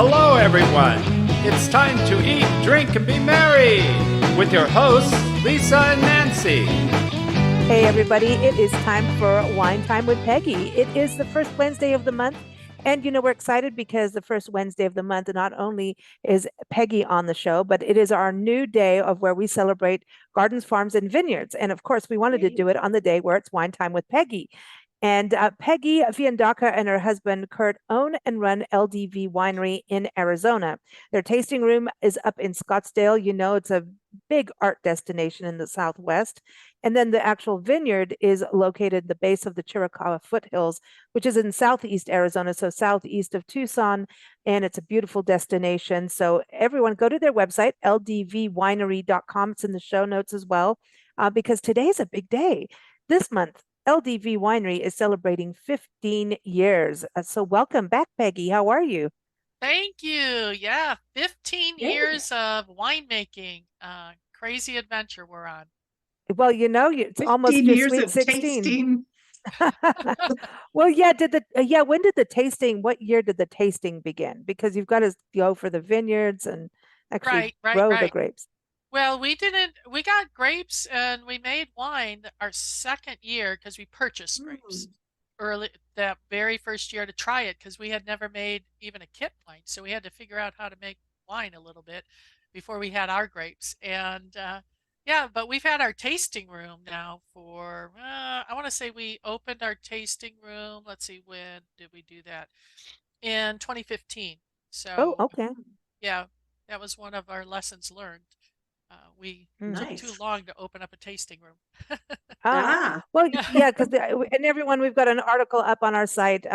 Hello, everyone. It's time to eat, drink, and be merry with your hosts, Lisa and Nancy. Hey, everybody, it is time for Wine Time with Peggy. It is the first Wednesday of the month. And, we're excited because the first Wednesday of the month, not only is Peggy on the show, but it is our new day of where we celebrate gardens, farms, and vineyards. And of course, we wanted to do it on the day where it's Wine Time with Peggy. And Peggy Fiandaca and her husband, Kurt, own and run LDV Winery in Arizona. Their tasting room is up in Scottsdale. It's a big art destination in the Southwest. And then the actual vineyard is located at the base of the Chiricahua foothills, which is in southeast Arizona, so southeast of Tucson. And it's a beautiful destination. So everyone go to their website, ldvwinery.com. It's in the show notes as well, because today's a big day. This month, LDV Winery is celebrating 15 years. So welcome back, Peggy. How are you? Thank you. Yeah, 15 years of winemaking. Crazy adventure we're on. Well, it's almost 15 your years sweet of 16. tasting. Well, yeah, when did the tasting, what year did the tasting begin? Because you've got to go for the vineyards and actually grow the Right. grapes. Well, we got grapes and we made wine our second year because we purchased grapes early that very first year to try it because we had never made even a kit wine. So we had to figure out how to make wine a little bit before we had our grapes. And yeah, but we've had our tasting room now for, I want to say we opened our tasting room. Let's see, when did we do that? In 2015. Oh, So okay. yeah, that was one of our lessons learned. We took too Nice. long to open up a tasting room. Ah, Well, Yeah. yeah, because and everyone, we've got an article up on our site,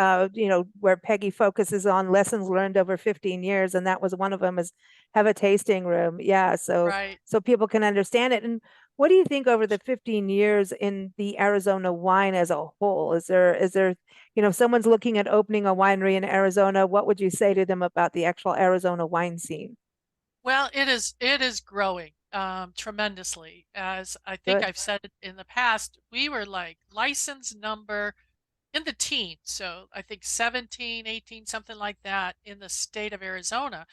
where Peggy focuses on lessons learned over 15 years, and that was one of them is have a tasting room. Yeah, so Right. people can understand it. And what do you think over the 15 years in the Arizona wine as a whole? Is there, if someone's looking at opening a winery in Arizona, what would you say to them about the actual Arizona wine scene? Well, it is growing tremendously. As I think Good. I've said it in the past, we were like license number in the teens. So I think 17, 18, something like that in the state of Arizona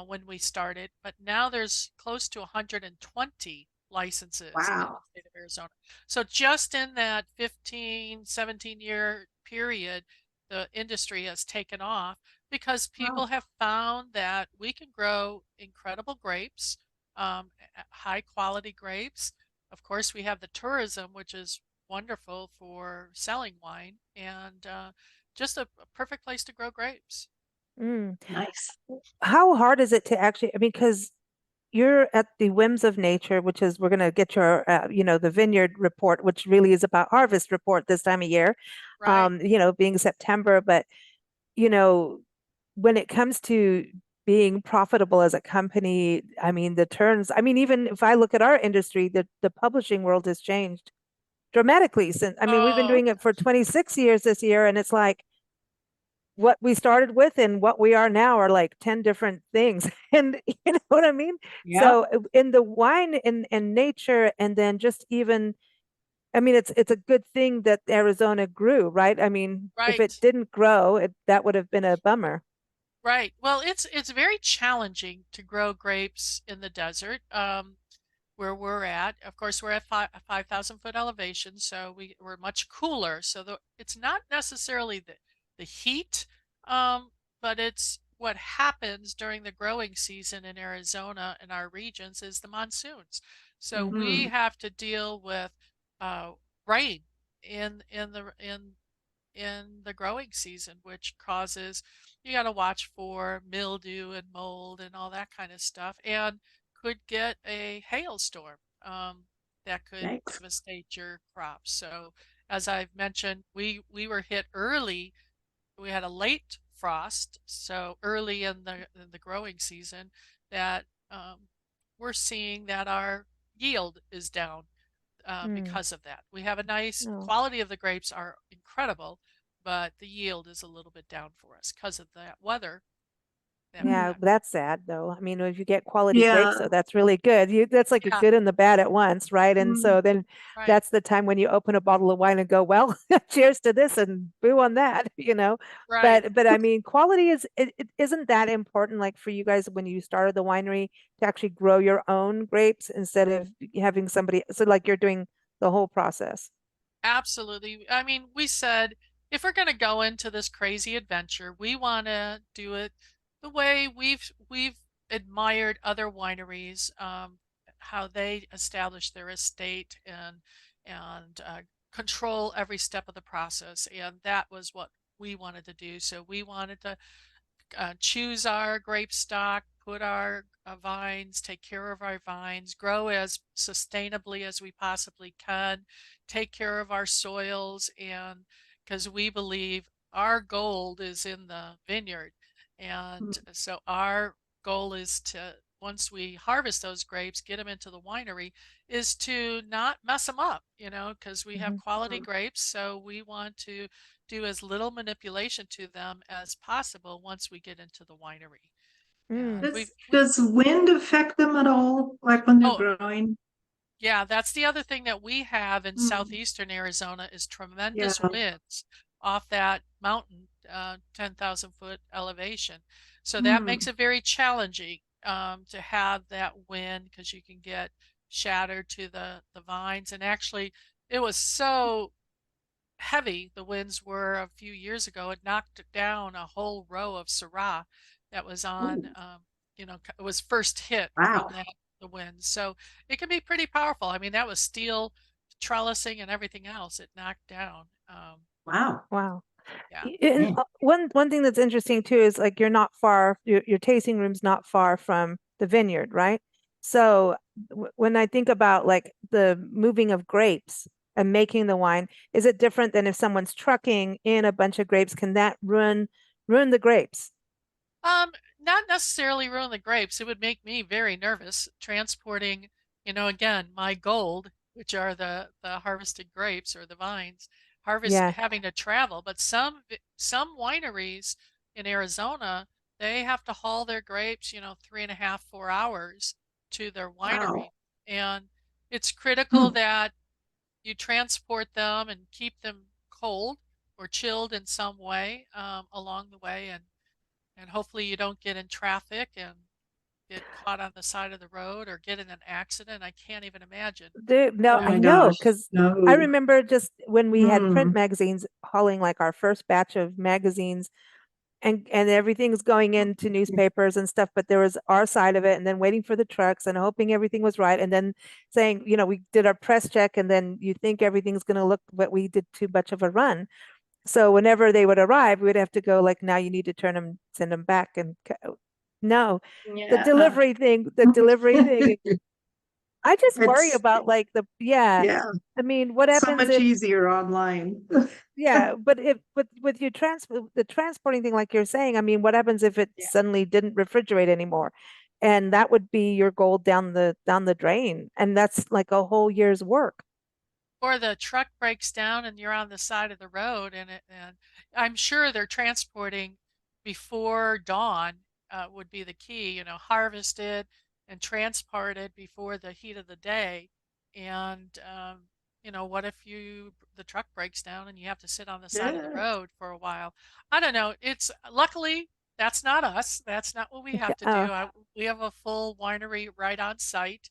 when we started. But now there's close to 120 licenses in wow. the state of Arizona. So just in that 15, 17-year period, the industry has taken off because Wow. people have found that we can grow incredible grapes, high quality grapes. Of course, we have the tourism, which is wonderful for selling wine and just a perfect place to grow grapes. Mm. Nice. How hard is it to actually, I mean, because you're at the whims of nature, which is we're going to get your, the vineyard report, which really is about harvest report this time of year, Right, being September. But, you know, when it comes to being profitable as a company, I mean, the terms, I mean, even if I look at our industry, the publishing world has changed dramatically since, I mean, we've been oh, doing it for 26 years this year, and it's like, what we started with and what we are now are like 10 different things. And you know what I mean? Yeah. So in the wine and nature, and then just even, I mean, it's a good thing that Arizona grew, right? I mean, if it right, didn't grow, that would have been a bummer. right. Well, it's very challenging to grow grapes in the desert, where we're at. Of course, we're at 5,000 foot elevation, so we're much cooler. So it's not necessarily the heat, but it's what happens during the growing season in Arizona and our regions is the monsoons. So we Hmm. have to deal with uh, rain in the growing season, which causes you got to watch for mildew and mold and all that kind of stuff, and could get a hailstorm that could Thanks. devastate your crops. So, as I've mentioned, we were hit early. We had a late frost, so early in the growing season that we're seeing that our yield is down Mm, because of that. We have a nice no. quality of the grapes are incredible, but the yield is a little bit down for us because of that weather. Yeah, that's sad though. I mean, if you get quality grapes, Yeah. so that's really good. That's like a Yeah, good and the bad at once, right? And Mm. so then right. that's the time when you open a bottle of wine and go, well, cheers to this and boo on that, you know. Right. But I mean, quality is it isn't that important like for you guys when you started the winery to actually grow your own grapes instead of having somebody so like you're doing the whole process. Absolutely. I mean, we said if we're going to go into this crazy adventure, we want to do it the way we've admired other wineries, how they establish their estate and control every step of the process, and that was what we wanted to do. So we wanted to choose our grape stock, put our vines, take care of our vines, grow as sustainably as we possibly can, take care of our soils, and because we believe our gold is in the vineyard. And so our goal is to, once we harvest those grapes, get them into the winery, is to not mess them up, because we have Mhm. quality grapes. So we want to do as little manipulation to them as possible once we get into the winery. And Mm. Does wind affect them at all, like when they're oh, growing? yeah, that's the other thing that we have in Mm. southeastern Arizona is Yeah. tremendous winds off that mountain, 10,000 foot elevation. So that makes Mm. it very challenging to have that wind because you can get shattered to the vines. And actually, it was so heavy the winds were a few years ago. It knocked down a whole row of Syrah that was on, Ooh, it was first hit wow. from the winds. So it can be pretty powerful. I mean, that was steel trellising and everything else it knocked down. Wow. Wow. Yeah. And Man. one thing that's interesting too is like you're not far, your tasting room's not far from the vineyard, right? So when I think about like the moving of grapes and making the wine, is it different than if someone's trucking in a bunch of grapes? Can that ruin the grapes? Um, Not necessarily ruin the grapes. It would make me very nervous transporting, again, my gold, which are the harvested grapes or the vines, Yeah. having to travel. But some wineries in Arizona, they have to haul their grapes, 3.5, 4 hours to their Wow. winery. And it's critical Hmm. that you transport them and keep them cold or chilled in some way along the way. And hopefully you don't get in traffic and get caught on the side of the road or get in an accident. I can't even imagine. No, Oh I my know gosh. because I No. remember just when we had Hmm. print magazines hauling like our first batch of magazines and everything's going into newspapers and stuff, but there was our side of it and then waiting for the trucks and hoping everything was right and then saying, we did our press check and then you think everything's going to look, but we did too much of a run. So whenever they would arrive, we'd have to go like, now you need to turn them, send them back. And no, Yeah. the delivery thing. I just worry It's, about like yeah. yeah, I mean, what so happens much if easier online. yeah, but if with your the transporting thing, like you're saying, I mean, what happens if it Yeah. suddenly didn't refrigerate anymore? And that would be your gold down the drain. And that's like a whole year's work. Or the truck breaks down and you're on the side of the road and I'm sure they're transporting before dawn would be the key, harvested and transported before the heat of the day. And what if the truck breaks down and you have to sit on the side of the Yeah. road for a while? I don't know. It's luckily that's not us. That's not what we have to Oh, do. We have a full winery right on site.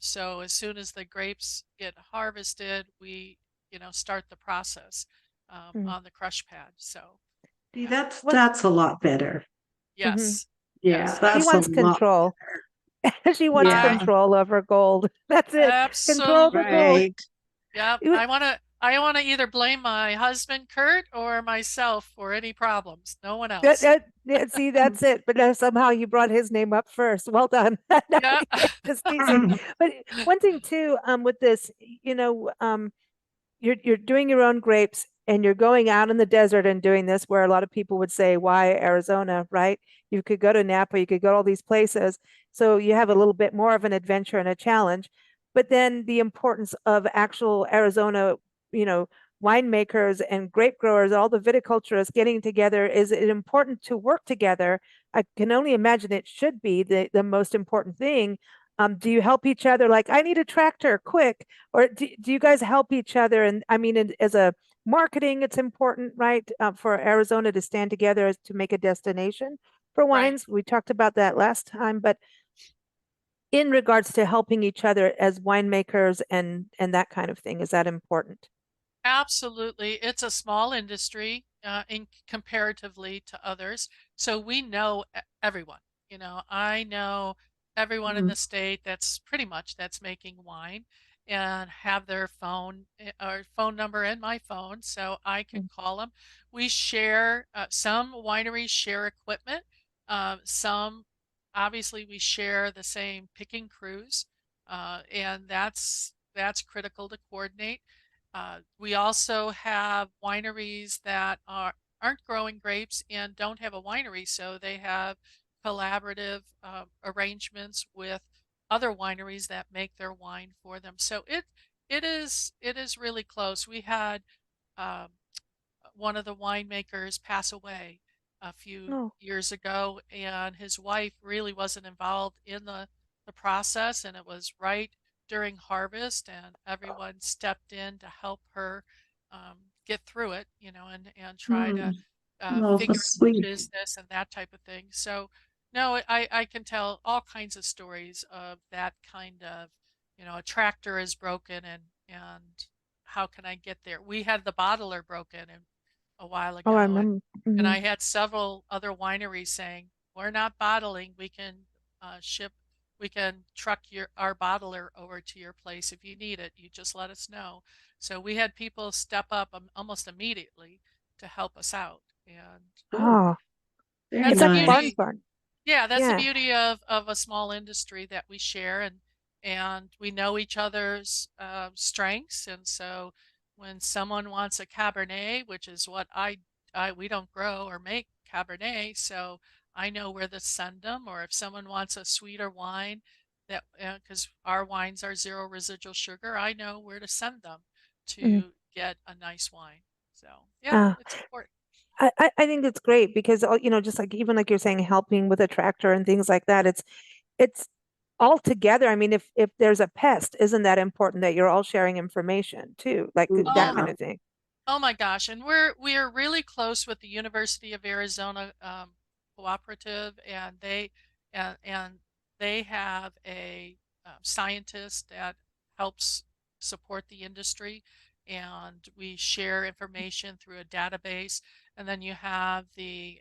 So as soon as the grapes get harvested, we, start the process mm. on the crush pad. So, See, yeah, What? that's a lot better. Mhm. yes, Yeah, yes, She that's a wants lot. control. She wants I Yeah, control of her gold. That's it. Control the gold. absolutely, right. yep. You- I want to either blame my husband Kurt or myself for any problems. No one That, else. that, yeah, see, that's it. But somehow you brought his name up first. Well done. No, Yeah. just teasing. But one thing too, with this, you're doing your own grapes and you're going out in the desert and doing this where a lot of people would say, why Arizona, right? You could go to Napa, you could go to all these places. So you have a little bit more of an adventure and a challenge. But then the importance of actual Arizona, you know, winemakers and grape growers, all the viticulturists getting together, is it important to work together? I can only imagine it should be the most important thing. Do you help each other? Like, I need a tractor, quick. Or do you guys help each other? And I mean, as a marketing, it's important, right? For Arizona to stand together to make a destination for Right. wines. We talked about that last time, but in regards to helping each other as winemakers and that kind of thing, is that important? Absolutely. It's a small industry in comparatively to others. So we know everyone. I know everyone in Mm. the state that's making wine and have their phone or phone number in my phone so I can Mm. call them. We share, some wineries share equipment. Some, obviously, we share the same picking crews, and that's critical to coordinate. We also have wineries that aren't growing grapes and don't have a winery, so they have collaborative arrangements with other wineries that make their wine for them. So it is really close. We had um, one of the winemakers pass away a few Oh, years ago, and his wife really wasn't involved in the process, and it was right during harvest, and everyone stepped in to help her get through it, and try Mm. to Oh, figure that's out the sweet. business and that type of thing. So, no, I can tell all kinds of stories of that kind of, a tractor is broken and how can I get there? We had the bottler broken and a while oh, I ago, and remember. and Mhm. I had several other wineries saying, "We're not bottling. We can truck our bottler over to your place if you need it. You just let us know." So we had people step up almost immediately to help us out, and Cool. Oh, Very that's it's the like nice. barn beauty. barn. Yeah, that's the Yeah. beauty of a small industry that we share, and we know each other's strengths. And so when someone wants a Cabernet, which is what I we don't grow or make Cabernet, so I know where to send them. Or if someone wants a sweeter wine, that because our wines are zero residual sugar, I know where to send them Mhm. to get a nice wine. So yeah, Uh, it's important. I think it's great because just like even like you're saying, helping with a tractor and things like that, it's all together. I mean, if there's a pest, isn't that important that you're all sharing information too, like that Oh, kind Yeah. of thing? Oh my gosh, and we are really close with the University of Arizona cooperative, and they have a scientist that helps support the industry, and we share information through a database. And then you have the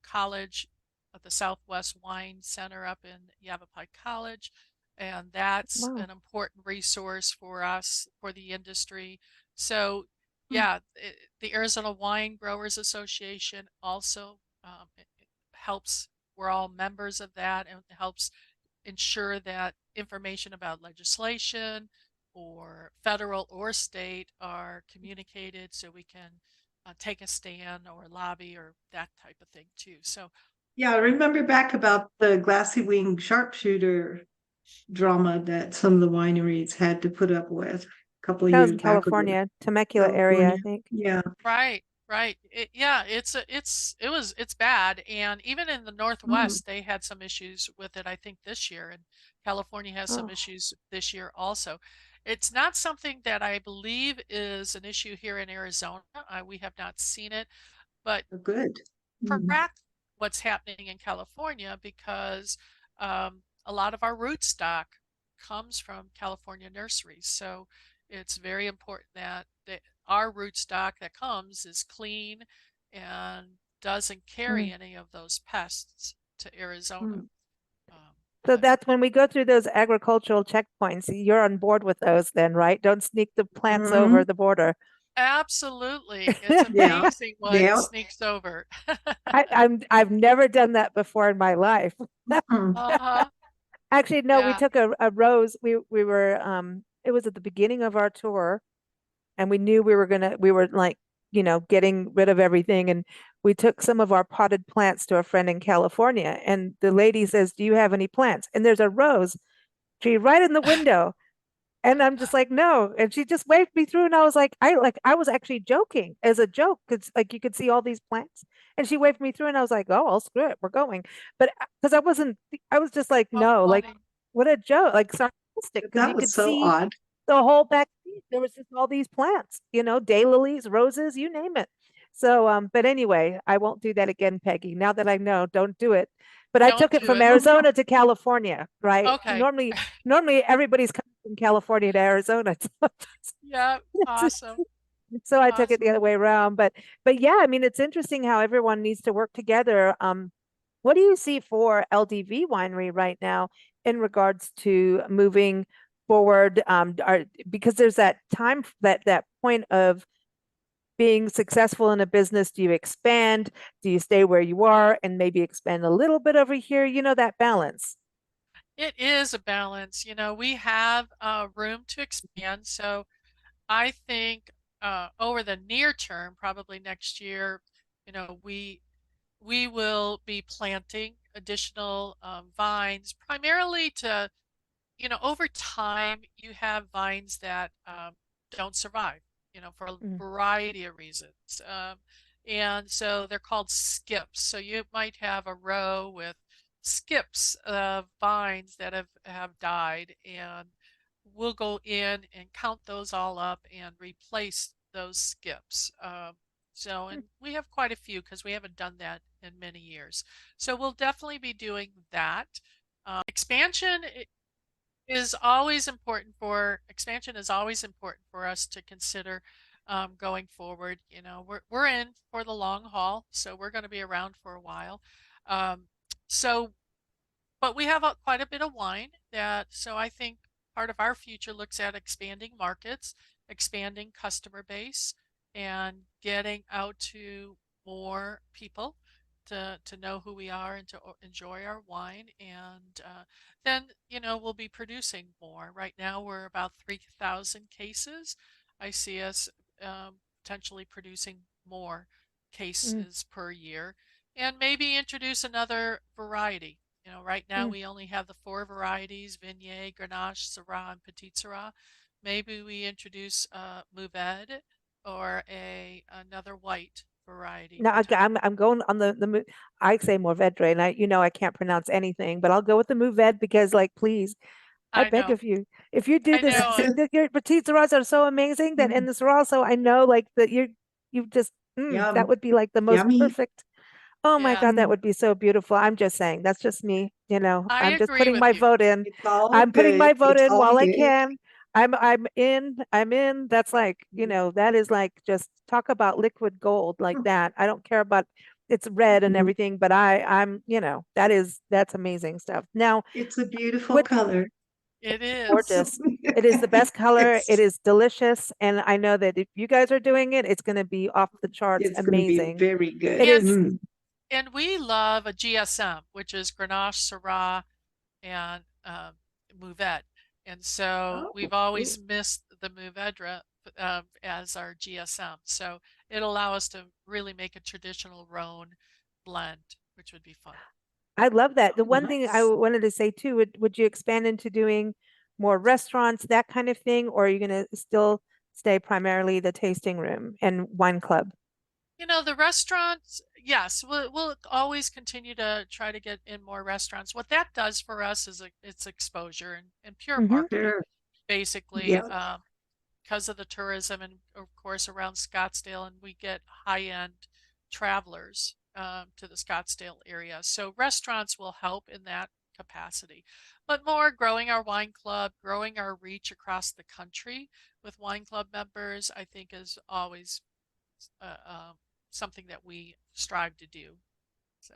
college at the Southwest Wine Center up in Yavapai College, and that's Wow. an important resource for us for the industry. So Hmm. yeah, the Arizona Wine Growers Association also it helps. We're all members of that, and it helps ensure that information about legislation or federal or state are communicated so we can take a stand or lobby or that type of thing too. So, Yeah, I remember back about the glassy wing sharpshooter drama that some of the wineries had to put up with a couple of That was years in back ago. California, Temecula area, I California. think. Yeah. right, right. Yeah, it's bad, and even in the Mm. Northwest, they had some issues with it. I think this year, and California has some Oh, issues this year also. It's not something that I believe is an issue here in Arizona. We have not seen it, but good. Mm. track what's happening in California because a lot of our root stock comes from California nurseries. So it's very important that our root stock that comes is clean and doesn't carry Mm. any of those pests to Arizona. Mm. Um, So but that's when we go through those agricultural checkpoints, you're on board with those then, right? Don't sneak the plants over Mhm. the border. absolutely, it's Yeah. amazing what Yeah. sneaks over. I've never done that before in my life. Mm. Uh-huh. Actually, no, we Yeah. took a rose. We were it was at the beginning of our tour, and we knew we were like, getting rid of everything. And we took some of our potted plants to a friend in California. And the lady says, "Do you have any plants?" And there's a rose tree right in the window. And I'm just like, no. And she just waved me through. And I was like, I was actually joking as a joke because like you could see all these plants. And she waved me through and I was like, oh, I'll screw it. We're going. But because I was just like, How no, like funny. what a joke, like sarcastic because That you was could so see odd. the whole back seat. There was just all these plants, daylilies, roses, you name it. So, but anyway, I won't do that again, Peggy. Now that I know, don't do it. But I Don't took it do from it. Arizona to California, right? Okay. Normally everybody's coming from California to Arizona. Yeah. Awesome. So I took it the Awesome. other way around. But yeah, I mean, it's interesting how everyone needs to work together. What do you see for LDV Winery right now in regards to moving forward? Because there's that time, that point of being successful in a business. Do you expand? Do you stay where you are and maybe expand a little bit over here? That balance. It is a balance. We have room to expand. So I think over the near term, probably next year, we will be planting additional vines, primarily to, over time, you have vines that don't survive, for a Mm, variety of reasons. And so they're called skips. So you might have a row with skips of vines that have died, and we'll go in and count those all up and replace those skips. And we have quite a few because we haven't done that in many years. So we'll definitely be doing that. Expansion expansion is always important for us to consider going forward. We're in for the long haul, so we're going to be around for a while. Um, so but we have quite a bit of wine so I think part of our future looks at expanding markets, expanding customer base, and getting out to more people to know who we are and to enjoy our wine. And then, we'll be producing more. Right now, we're about 3,000 cases. I see us potentially producing more mm, cases per year and maybe introduce another variety. Right now mm. we only have the 4 varieties: Viognier, Grenache, Syrah, and Petit Syrah. Maybe we introduce Mourvèdre or another white variety. Now I'm going on I say Mourvedre, and I can't pronounce anything, but I'll go with the Mourvèdre because, like, please, I I beg know, of you, if you do I this, know. your petite sirahs are so amazing that in Mm, the Syrah, so I know like that you just that yum, would be like the most yummy. perfect. Oh my Yeah, God, that Mm, would be so beautiful. I'm just saying, that's just me, I I'm just agree putting with my you. vote in. it's all I'm putting my good. vote It's in all while I good. can. I'm in. I'm in. That's like, that is like just talk about liquid gold like that. I don't care about it's red and Mm, everything, but that's amazing stuff. Now, it's a beautiful with color. It is. gorgeous. It is the best color. It It's is delicious. And I know that if you guys are doing it, it's going to be off the charts it's going to be amazing. very It good. And is. Mm. and we love a GSM, which is Grenache, Syrah, and Mourvèdre. And so Oh, we've ooh. always missed the Mourvèdre as our GSM. So it'll allow us to really make a traditional Rhone blend, which would be fun. I love that. The Oh, one thing I nice. wanted to say too, would you expand into doing more restaurants, that kind of thing, or are you going to still stay primarily the tasting room and wine club? The restaurants, yes, we'll always continue to try to get in more restaurants. What that does for us is it's exposure and pure Hmm. marketing, Sure. basically, Yeah. because of the tourism and of course around Scottsdale, and we get high-end travelers to the Scottsdale area. So restaurants will help in that capacity, but more growing our wine club, growing our reach across the country with wine club members, I think is always uh, um, something that we strive to do. So,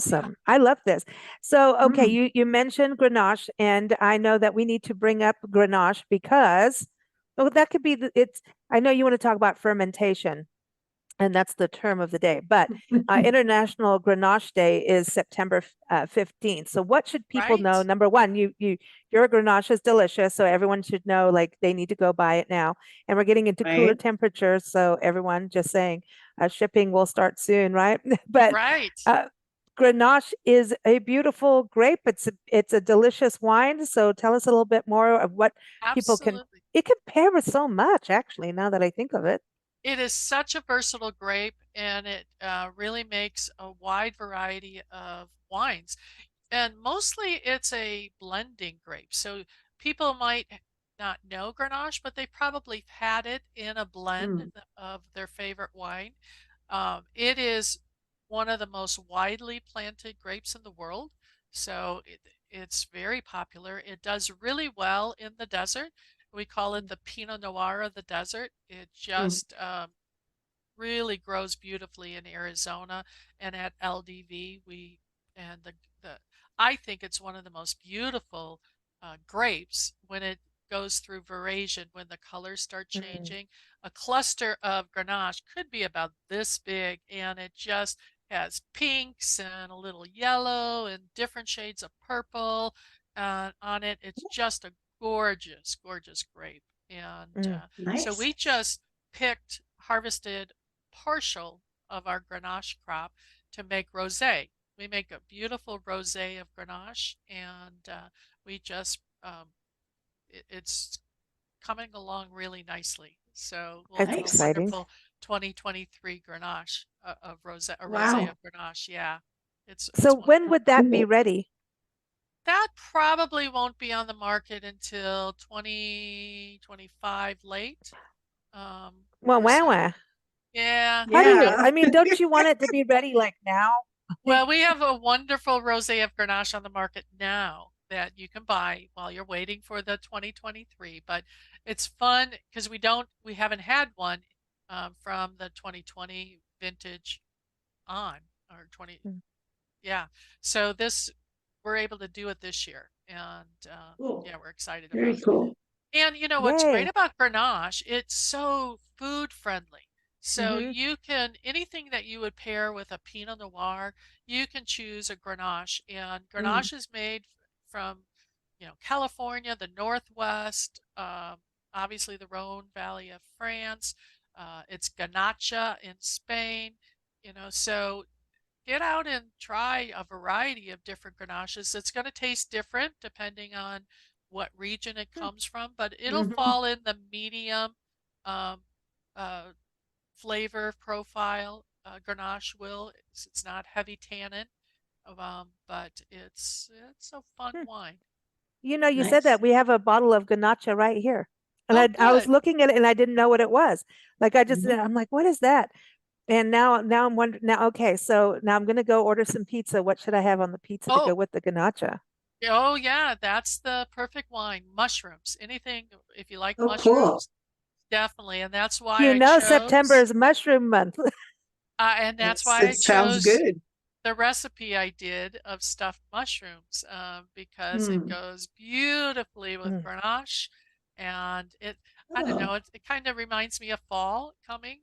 yeah. Awesome. I love this. So, okay, Mm. you mentioned Grenache, and I know that we need to bring up Grenache because, oh, that could be I know you want to talk about fermentation, and that's the term of the day. But International Grenache Day is September 15th. So what should people know? Right? Number one, your Grenache is delicious, so everyone should know like they need to go buy it now. And we're getting into cooler Right. temperatures, so everyone just saying shipping will start soon, right? But Right. uh, Grenache is a beautiful grape. It's a delicious wine. So tell us a little bit more of what people can Absolutely. it could pair with so much, actually, now that I think of it. It is such a versatile grape, and it really makes a wide variety of wines. And mostly it's a blending grape. So people might not know Grenache, but they probably had it in a blend of their favorite wine. It is one of the most widely planted grapes in the world. So it's very popular. It does really well in the desert. We call it the Pinot Noir of the desert. It just really grows beautifully in Arizona, and at LDV and the I think it's one of the most beautiful grapes when it goes through veraison, when the colors start changing. A cluster of Grenache could be about this big, and it just has pinks and a little yellow and different shades of purple on it. It's just a gorgeous, gorgeous grape. And so Nice. we just harvested partial of our Grenache crop to make rosé. We make a beautiful rosé of Grenache, and we just it's coming along really nicely. So we'll It's do a Nice. exciting. wonderful 2023 Grenache of rosé, a rosé Wow. of Grenache. Yeah, it's So when wonderful. would that be Cool. ready? That probably won't be on the market until 2025 late. Well, Or so. wow. Yeah, How do you, Yeah. I mean, don't you want it to be ready like now? Well, we have a wonderful rosé of Grenache on the market now that you can buy while you're waiting for the 2023. But it's fun because we haven't had one from the 2020 vintage on or 20. Mm. Yeah. So we're able to do it this year, and Cool. yeah, we're excited Very about it. cool. And you know what's great Yay. about Grenache? It's so food friendly. So Mm-hmm. you can anything that you would pair with a Pinot Noir, you can choose a Grenache. And Grenache is made from, California, the Northwest, obviously the Rhone Valley of France. It's Ganacha in Spain. So get out and try a variety of different Grenaches. It's going to taste different depending on what region it comes from, but it'll Mm-hmm. fall in the medium um, uh, flavor profile. Grenache will. It's not heavy tannin, but it's a fun wine. You know, you said Nice. that we have a bottle of Ganacha right here. And Oh, I was good. looking at it and I didn't know what it was. Like Mhm. I'm like, what is that? And now I'm wondering now, okay, so now I'm gonna go order some pizza. What should I have on the pizza to go Oh, with the Ganacha? oh yeah, that's the perfect wine. Mushrooms. Anything if you like Oh, cool. mushrooms, definitely. And that's why You I know, September chose is mushroom month. and that's why I It sounds chose good. the recipe I did of stuffed mushrooms because it Mm. goes beautifully with Mm. Grenache, and I don't Oh, know, it kind of reminds me of fall coming,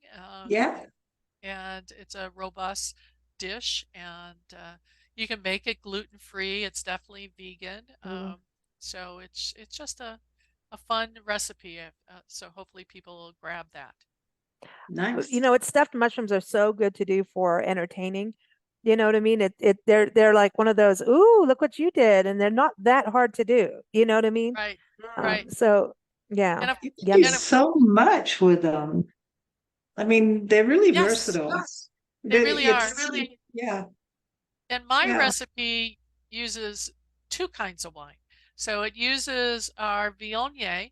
yeah. and it's a robust dish, and you can make it gluten free. It's definitely vegan, Mm. so it's just a fun recipe. So hopefully people will grab that. You Nice. know, it's stuffed mushrooms are so good to do for entertaining. You know what I mean? They're like one of those, ooh, look what you did, and they're not that hard to do. You know what I mean? Right, Mm. right, So yeah, and of You can do and yummy. of so much with them. I mean, they're really yes, versatile. they really are. Yeah, And my yeah. recipe uses two kinds of wine. So it uses our Viognier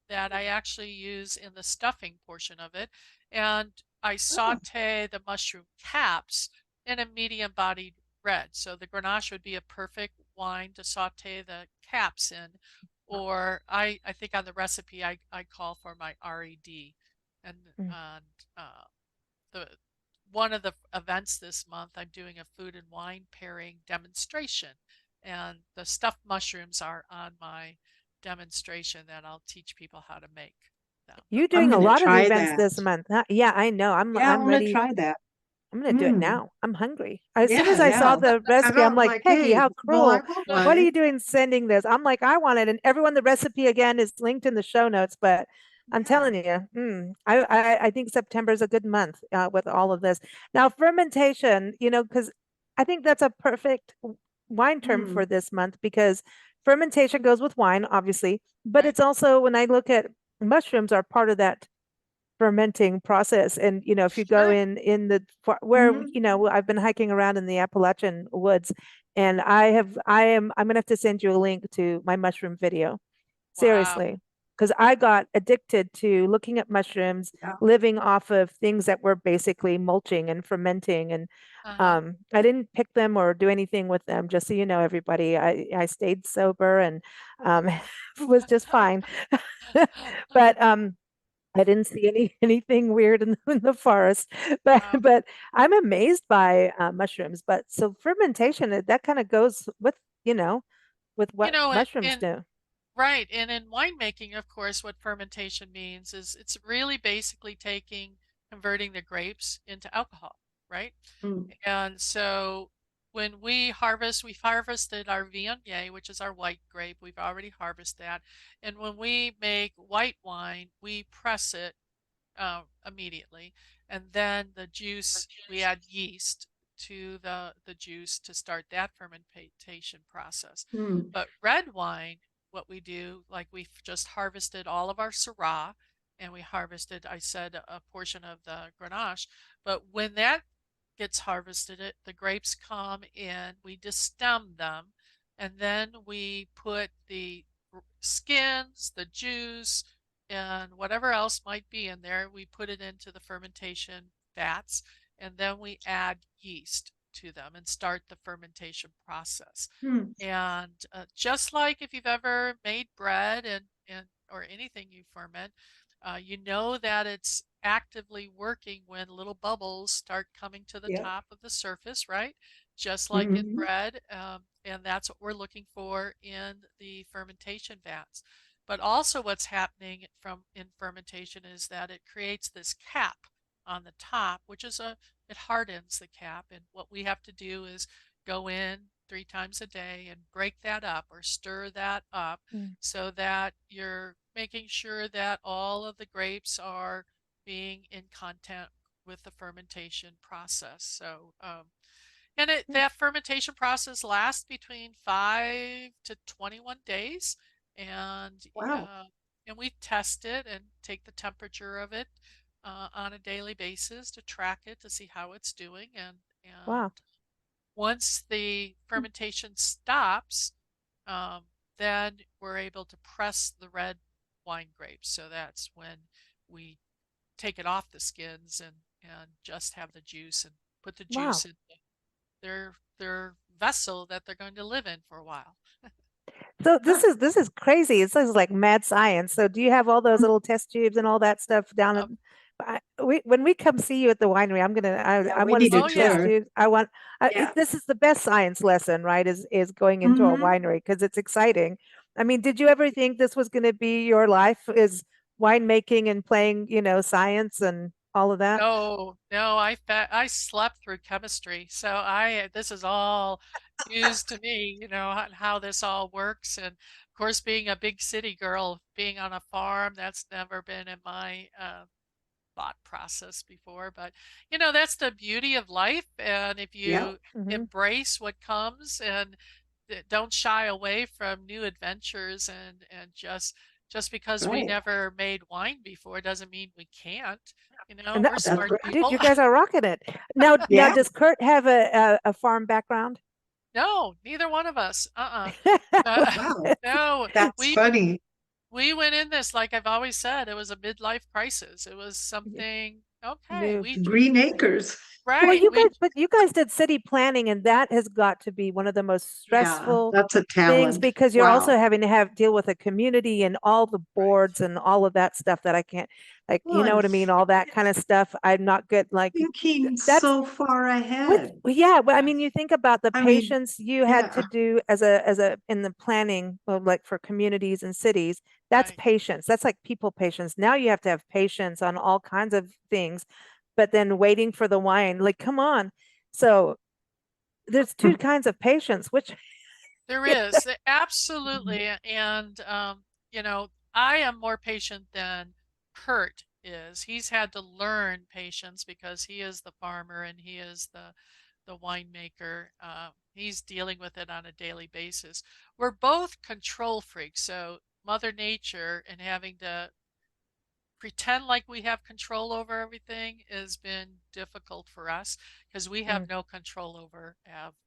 that I actually use in the stuffing portion of it. And I Oh, saute the mushroom caps in a medium bodied red. So the Grenache would be a perfect wine to saute the caps in. Or I think on the recipe I call for my RED. Mm. And the one of the events this month, I'm doing a food and wine pairing demonstration, and the stuffed mushrooms are on my demonstration that I'll teach people how to make them. You're I'm doing a gonna lot of try events that. this month. Huh? Yeah, I know. Yeah, I'm I'm gonna ready. try that. I'm gonna do it Mm. now. I'm hungry. As soon as Yeah, I saw yeah. the I recipe, know. I'm I'm like, like, Peggy, hey, how well, I cruel. want What are one. you doing sending this? I'm like, I want it. And everyone, the recipe again is linked in the show notes, but I'm Yeah. telling you, I think September is a good month with all of this. Now, fermentation, you know, because I think that's a perfect wine term for Mm. this month because fermentation goes with wine, obviously, but Right. it's also when I look at mushrooms are part of that fermenting process. And if you go Sure. in the where Mhm. I've been hiking around in the Appalachian woods, and I'm gonna have to send you a link to my mushroom video. Wow. Seriously, because I got addicted to looking at mushrooms, Yeah. living off of things that were basically mulching and fermenting. And Uh-huh. I didn't pick them or do anything with them, just so you know, everybody. I stayed sober and um, was just fine. But I didn't see anything weird in the forest. But Wow. but I'm amazed by mushrooms. But so fermentation, that kind of goes with You what know, mushrooms do. right, and in winemaking, of course, what fermentation means is it's really basically converting the grapes into alcohol, right? Mm. And so when we've harvested our Viognier, which is our white grape. We've already harvested that. And when we make white wine, we press it immediately. And then the juice, we add yeast to the juice to start that fermentation process. Mm. But red wine, what we do, like we've just harvested all of our Syrah, and we harvested, I said, a portion of the Grenache. But when that gets harvested, the grapes come in, we destem them, and then we put the skins, the juice, and whatever else might be in there, we put it into the fermentation vats, and then we add yeast to them and start the fermentation process. Mm. And just like if you've ever made bread and or anything you ferment, you know that it's actively working when little bubbles start coming to the Yeah. top of the surface, right? Just like in Mhm. bread, and that's what we're looking for in the fermentation vats. But also what's happening in fermentation is that it creates this cap on the top, it hardens the cap. And what we have to do is go in 3 times a day and break that up or stir that up Mm. so that you're making sure that all of the grapes are being in contact with the fermentation process. So, Mm. that fermentation process lasts between 5 to 21 days, and Wow. uh, and we test it and take the temperature of it on a daily basis to track it to see how it's doing, and Wow. once the Mm. fermentation stops, um, then we're able to press the red wine grapes. So that's when we take it off the skins and just have the juice and put the Wow. juice in their vessel that they're going to live in for a while. So Huh. this is crazy. It sounds like mad science. So do you have all those Mm. little test tubes and all that stuff down at Um, when we come see you at the winery, Yeah, I we want to need see a oh test yeah, tour. tubes. Yeah. This is the best science lesson, right? Is going into a Hmm. winery because it's exciting. I mean, did you ever think this was going to be your life? Is winemaking and playing, science and all of that? no, I slept through chemistry, so I this is all news to me, how this all works. And of course, being a big city girl, being on a farm, that's never been in my thought process before. But that's the beauty of life, and if Yeah. you Hmm. embrace what comes and don't shy away from new adventures, and just because we Right. never made wine before doesn't mean we can't. And We're That's smart right. dude, people. you guys are rocking it. Now, Yeah. does Kurt have a farm background? No, neither one of us. Wow. No, That's we funny. we went in this, like I've always said, it was a midlife crisis. It was something, okay, New. Green Acres. Well, right, we you guys did city planning, and that has got to be one of the most Yeah, stressful that's a things talent. because you're also Wow. having to deal with a community and all the boards and all of that stuff that I can't, like, you Well, know and what I mean? All that kind of stuff. I'm not good. Like thinking that's so far with, ahead. yeah. Well, I yeah, mean, you think about the I mean, patience you had to yeah, do as a in the planning, well, like for communities and cities. That's right. patience. That's like people patience. Now you have to have patience on all kinds of things, but then waiting for the wine. Like, come on. So there's two kinds of patience, which There is absolutely, and I am more patient than Kurt is. He's had to learn patience because he is the farmer and he is the winemaker. He's dealing with it on a daily basis. We're both control freaks, so Mother Nature and having to pretend like we have control over everything has been difficult for us because we have Mm. no control over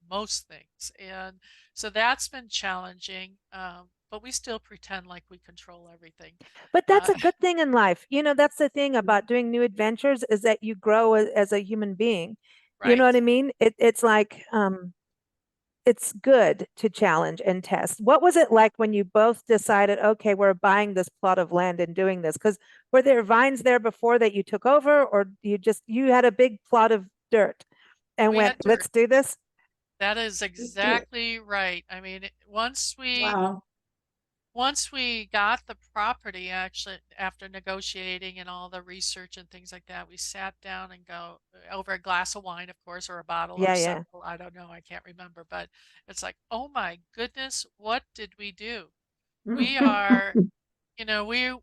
most things. And so that's been challenging, but we still pretend like we control everything. But that's Uh, a good thing in life. That's the thing about doing new adventures is that you grow as a human being. You know what I right. mean? It's like it's good to challenge and test. What was it like when you both decided, okay, we're buying this plot of land and doing this? Because were there vines there before that you took over, or you had a big plot of dirt and We went, had dirt. let's do this? That is Let's do it. exactly right. I mean, Wow. once we got the property, actually, after negotiating and all the research and things like that, we sat down and go over a glass of wine, of course, or a bottle or Yeah, yeah. several. I don't know. I can't remember. But it's like, oh my goodness, what did we do? We are,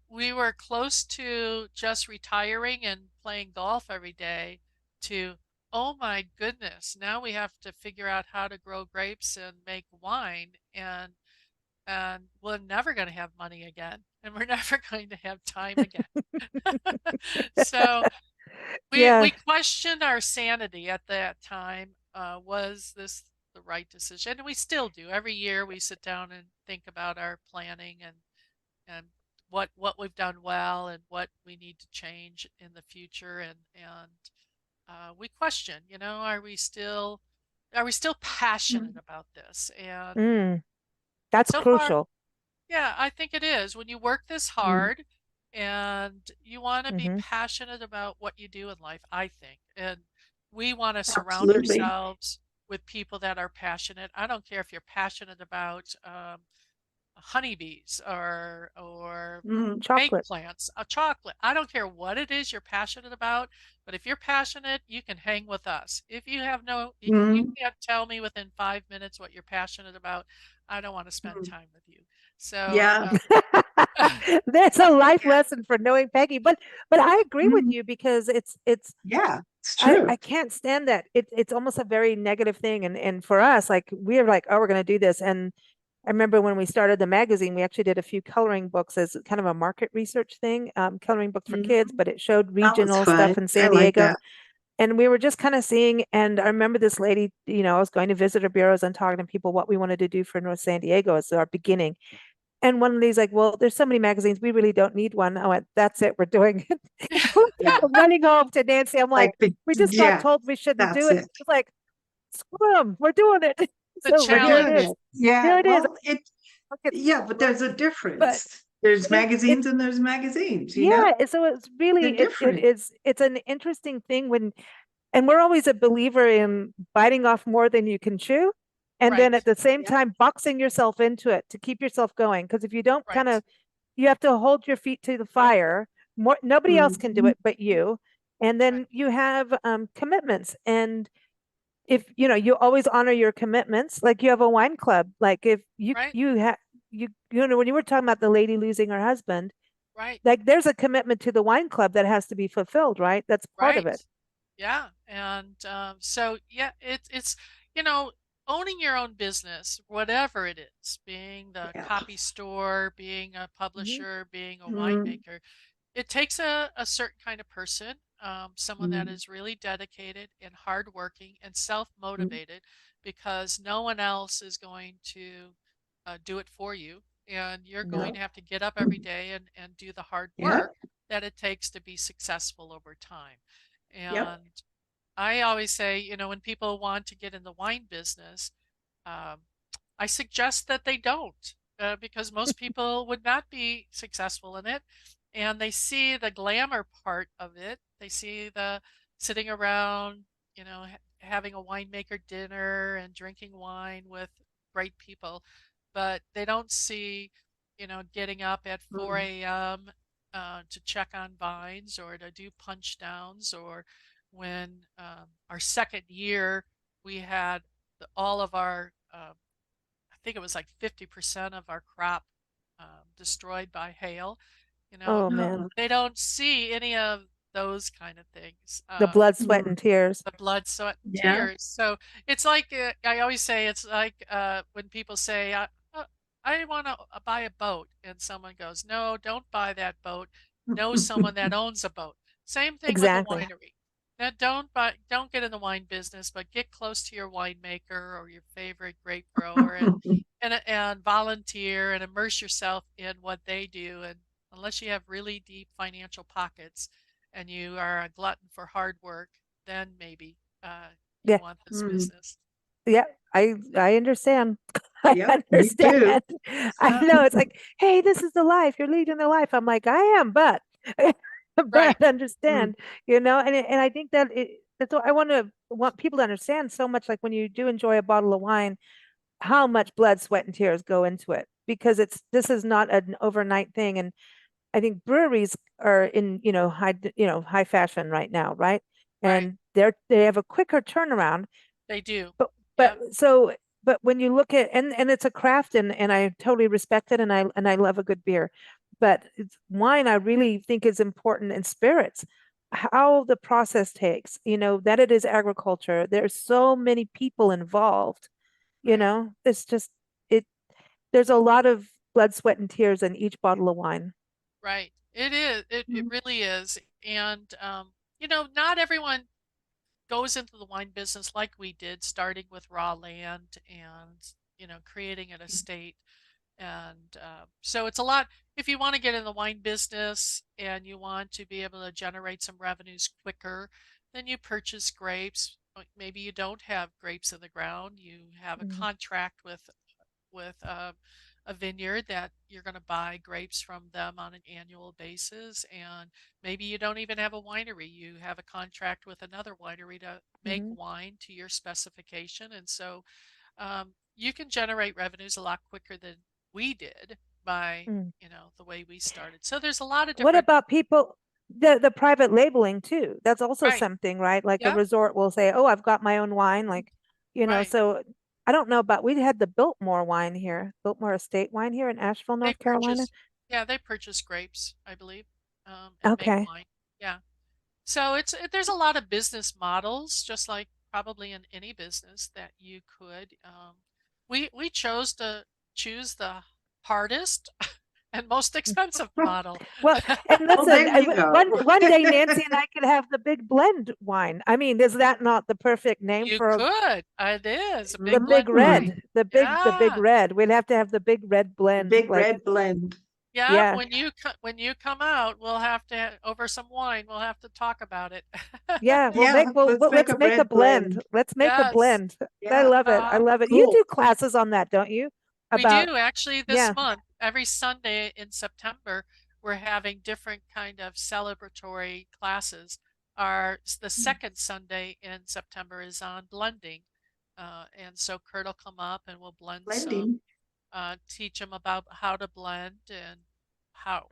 we were close to just retiring and playing golf every day to, oh my goodness, now we have to figure out how to grow grapes and make wine. And we're never going to have money again, and we're never going to have time again. So we Yeah. questioned our sanity at that time. Was this the right decision? And we still do. Every year we sit down and think about our planning and what we've done well and what we need to change in the future. And we question, are we still passionate about this? And Mm, that's so far, crucial. yeah, I think it is. When you work this hard and you want to be Hmm. passionate about what you do in life, I think. And we want to surround Absolutely. ourselves with people that are passionate. I don't care if you're passionate about honeybees or Mm, fake Chocolate. plants, a chocolate. I don't care what it is you're passionate about, but if you're passionate, you can hang with us. If you have no, if you mm, can't tell me within 5 minutes what you're passionate about, I don't want to spend mm. time with you. So, Yeah. There's a life lesson for knowing Peggy, but I agree with Mm, you because it's yeah, it's I true. can't stand that. It's almost a very negative thing. And for us, like we're like, oh, we're gonna do this. And I remember when we started the magazine, we actually did a few coloring books as kind of a market research thing, coloring books for kids, Mm, but it showed that was regional stuff fun. in I San like Diego. that. And we were just kind of seeing, and I remember this lady, I was going to visitor bureaus and talking to people what we wanted to do for North San Diego as our beginning. And one of these, like, well, there's so many magazines, we really don't need one. I went, that's it, we're doing it. Yeah. I'm running home to Nancy. I'm like, Like the, we just got yeah, told we shouldn't do that's it. it. It's like, screw them, we're doing it. the So We're here it doing challenge, is. it. Yeah. Here it is. Well, Look at, yeah, but there's a but difference. There's it's magazines and there's magazines, yeah. So it's They're really different. it's an interesting thing when, and we're always a believer in biting off more than you can chew, and then right, at the same Yeah. time boxing yourself into it to keep yourself going. Because if you don't kind right, of, you have to hold your feet to the fire. More, nobody else can do Mhm. it but you. And right, then you have commitments. And if you always honor your commitments, like you have a wine club. Like if right, you have when you were talking about the lady losing her husband, right, like there's a commitment to the wine club that has to be fulfilled, right? That's part of right. it. Yeah. And so, yeah, it's, you know, owning your own business, whatever it is, being the Yeah. copy store, being a Mhm. publisher, being a Mm, winemaker, it takes a certain kind of person, someone that mm, is really dedicated and hardworking and mm. self-motivated because no one else is going to do it for you. And you're going No. to have to get up every day and do the hard Yep. work that it takes to be successful over time. Yep. And I always say, when people want to get in the wine business, um, I suggest that they don't, because most people would not be successful in it. And they see the glamour part of it. They see the sitting around, having a winemaker dinner and drinking wine with great people, but they don't see, getting up at Mm, 4 a.m. To check on vines or to do punch downs, or when our second year we had all of our I think it was like 50% of our crop destroyed by hail. Oh man. no. They don't see any of those kind of things. The blood, sweat, and tears. The blood, sweat, and Yeah. tears. So it's like I always say, it's like when people say, I want to buy a boat, and someone goes, no, don't buy that boat. Know someone that owns a boat. Same thing with a Exactly. winery. Now, don't get in the wine business, but get close to your winemaker or your favorite grape grower and volunteer and immerse yourself in what they do. And unless you have really deep financial pockets and you are a glutton for hard work, then maybe you Yeah. want this business. Yeah, I understand. I Yep, me too. understand. I know it's like, hey, this is the life. You're leading the life. I'm like, I am, but Right. understand, and I think that that's what I want people to understand so much. Like when you do enjoy a bottle of wine, how much blood, sweat, and tears go into it because this is not an overnight thing. And I think breweries are in, high fashion right now, right? Right. And they have a quicker turnaround. They do. But Yep. but when you look at and it's a craft and I totally respect it and I love a good beer. But wine I really think is important and spirits. How the process takes, that it is agriculture. There's so many people involved, Right. it's just it there's a lot of blood, sweat, and tears in each bottle of wine. Right. It is. It really is. And not everyone goes into the wine business like we did, starting with raw land and creating an estate. And so it's a lot. If you want to get in the wine business and you want to be able to generate some revenues quicker, then you purchase grapes. Maybe you don't have grapes in the ground. You have a contract with a vineyard that you're going to buy grapes from them on an annual basis. And maybe you don't even have a winery. You have a contract with another winery to make wine to your specification. And so you can generate revenues a lot quicker than we did by, the way we started. So there's a lot of What different. about people, the private labeling too? That's also Right. something, right? Like a Yeah. resort will say, "Oh, I've got my own wine," like, Right. so I don't know about, we had the Biltmore wine here, Biltmore Estate wine here in Asheville, They North Carolina. purchase, yeah, they purchase grapes, I believe, and make Okay. wine. Yeah. So there's a lot of business models, just like probably in any business that you could. We chose to choose the hardest and most expensive model. Well, and Well, listen, there you go. one day Nancy and I could have the big blend wine. I mean, is that not the perfect name You for could. It is a the big big blend wine. red, the big Yeah. red? We'd have to have the big red blend, Big like, red blend. Yeah, yeah. when you come out, we'll have to over some wine. We'll have to talk about it. Yeah, Yeah, let's make let's a make a red blend. blend. Let's make a Yes. blend. I Yeah, love it. I love it. You cool. do classes on that, don't you? We About, do actually this yeah. month. Every Sunday in September, we're having different kind of celebratory classes. The second Sunday in September is on blending. And so Kurt will come up and we'll blend some, Blending. teach them about how to blend and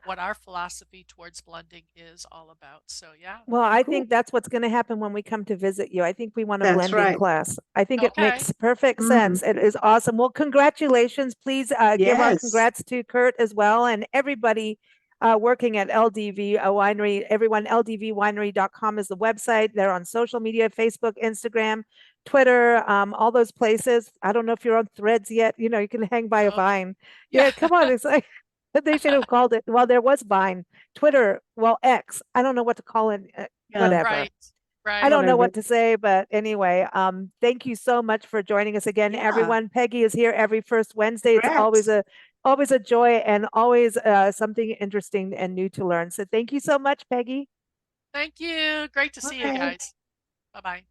what our philosophy towards blending is all about. So yeah. Well, I Cool. think that's what's going to happen when we come to visit you. I think we want a That's blending right. class. I think it Okay. makes perfect sense. It is awesome. Well, congratulations. Please give our Yes. congrats to Kurt as well and everybody working at LDV Winery. Everyone, ldvwinery.com is the website. They're on social media, Facebook, Instagram, Twitter, all those places. I don't know if you're on Threads yet. You can hang by a Oh, no. vine. Yeah. Yeah, come on. It's like they should have called it. Well, there was Vine, Twitter, well, X. I don't know what to call it. Yeah. Whatever. Right. I Right. don't know Whatever. what to say, but anyway, thank you so much for joining us again, Yeah. everyone. Peggy is here every first Wednesday. It's always a joy and always something interesting and new to learn. So thank you so much, Peggy. Thank you. Great to see you Okay. guys. Bye-bye.